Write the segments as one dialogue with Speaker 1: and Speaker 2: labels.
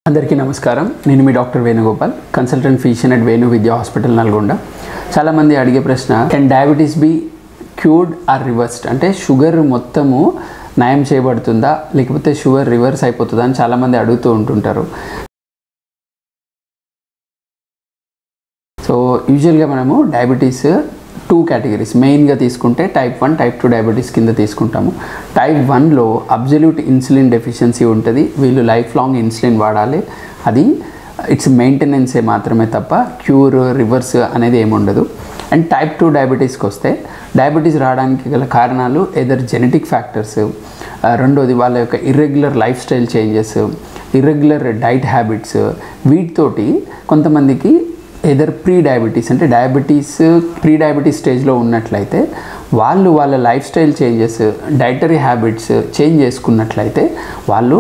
Speaker 1: అందరికీ నమస్కారం. నేను మీ doctor Venugopal, consultant physician at Venu Vidya hospital Nalgonda. చాలామంది అడిగే ప్రశ్న, can diabetes be cured or reversed? అంటే షుగర్ మొత్తము నయం చేయబడుతుందా లేకపోతే షుగర్ రివర్స్ అయిపోతుందా అని చాలామంది అడుగుతూ ఉంటుంటారు. సో యూజువల్గా మనము డయాబెటీస్ 2 కేటగిరీస్ మెయిన్గా తీసుకుంటే టైప్ 1, టైప్ 2 డయాబెటీస్ కింద తీసుకుంటాము. టైప్ 1లో అబ్జల్యూట్ ఇన్సులిన్ డెఫిషియన్సీ ఉంటుంది. వీళ్ళు లైఫ్ లాంగ్ ఇన్సులిన్ వాడాలి. అది ఇట్స్ మెయింటెనెన్సే మాత్రమే తప్ప క్యూర్ రివర్స్ అనేది ఏముండదు. అండ్ టైప్ 2 డయాబెటీస్కి వస్తే డయాబెటీస్ రావడానికి గల కారణాలు ఎదర్ జెనెటిక్ ఫ్యాక్టర్స్, రెండోది వాళ్ళ యొక్క irregular lifestyle changes, irregular diet habits, వీటితోటి కొంతమందికి ఎదర్ ప్రీ డయాబెటీస్ అంటే ప్రీ డయాబెటీస్ స్టేజ్లో ఉన్నట్లయితే వాళ్ళు వాళ్ళ lifestyle changes, dietary habits change చేసుకున్నట్లయితే వాళ్ళు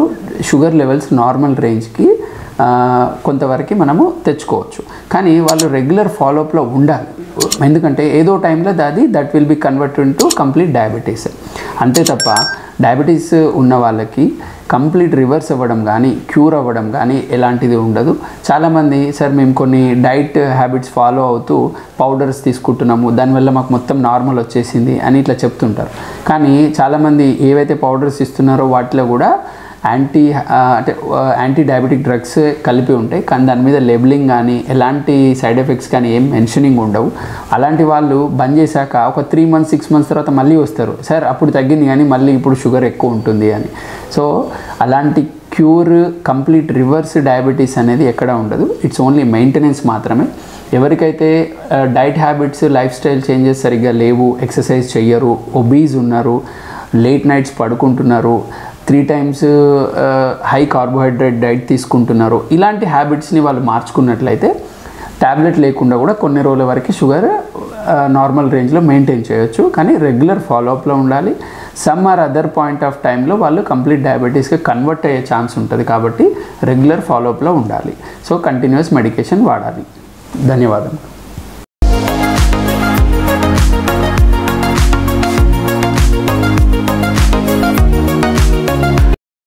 Speaker 1: షుగర్ లెవెల్స్ నార్మల్ రేంజ్కి కొంతవరకు మనము తెచ్చుకోవచ్చు. కానీ వాళ్ళు రెగ్యులర్ ఫాలోఅప్లో ఉండాలి. ఎందుకంటే ఏదో టైంలో that will be converted to complete diabetes. అంతే తప్ప డయాబెటీస్ ఉన్న వాళ్ళకి కంప్లీట్ రివర్స్ అవ్వడం కానీ క్యూర్ అవ్వడం కానీ ఎలాంటిది ఉండదు. చాలామంది సార్ మేము కొన్ని డైట్ హ్యాబిట్స్ ఫాలో అవుతూ పౌడర్స్ తీసుకుంటున్నాము, దానివల్ల మాకు మొత్తం నార్మల్ వచ్చేసింది అని ఇట్లా చెప్తుంటారు. కానీ చాలామంది ఏవైతే పౌడర్స్ ఇస్తున్నారో వాటిలో కూడా యాంటీ డయాబెటిక్ డ్రగ్స్ కలిపి ఉంటాయి. కానీ దాని మీద లేబులింగ్ కానీ ఎలాంటి సైడ్ ఎఫెక్ట్స్ కానీ ఏం మెన్షనింగ్ ఉండవు. అలాంటి వాళ్ళు బంద్ చేశాక ఒక 3 months 6 months తర్వాత మళ్ళీ వస్తారు, సార్ అప్పుడు తగ్గింది కానీ మళ్ళీ ఇప్పుడు షుగర్ ఎక్కువ ఉంటుంది అని. సో అలాంటి క్యూర్ కంప్లీట్ రివర్స్ డయాబెటీస్ అనేది ఎక్కడ ఉండదు. ఇట్స్ ఓన్లీ మెయింటెనెన్స్ మాత్రమే. ఎవరికైతే diet habits, lifestyle changes సరిగ్గా లేవు, ఎక్సర్సైజ్ చెయ్యరు, ఒబీస్ ఉన్నారు, లేట్ నైట్స్ పడుకుంటున్నారు, 3 times హై కార్బోహైడ్రేట్ డైట్ తీసుకుంటున్నారు, ఇలాంటి హ్యాబిట్స్ని వాళ్ళు మార్చుకున్నట్లయితే ట్యాబ్లెట్ లేకుండా కూడా కొన్ని రోజుల వరకు షుగర్ నార్మల్ రేంజ్లో మెయింటైన్ చేయొచ్చు. కానీ రెగ్యులర్ ఫాలోఅప్లో ఉండాలి. Some or other point of టైంలో వాళ్ళు కంప్లీట్ డయాబెటీస్గా కన్వర్ట్ అయ్యే ఛాన్స్ ఉంటుంది. కాబట్టి రెగ్యులర్ ఫాలోఅప్లో ఉండాలి. సో కంటిన్యూస్ మెడికేషన్ వాడాలి. ధన్యవాదం.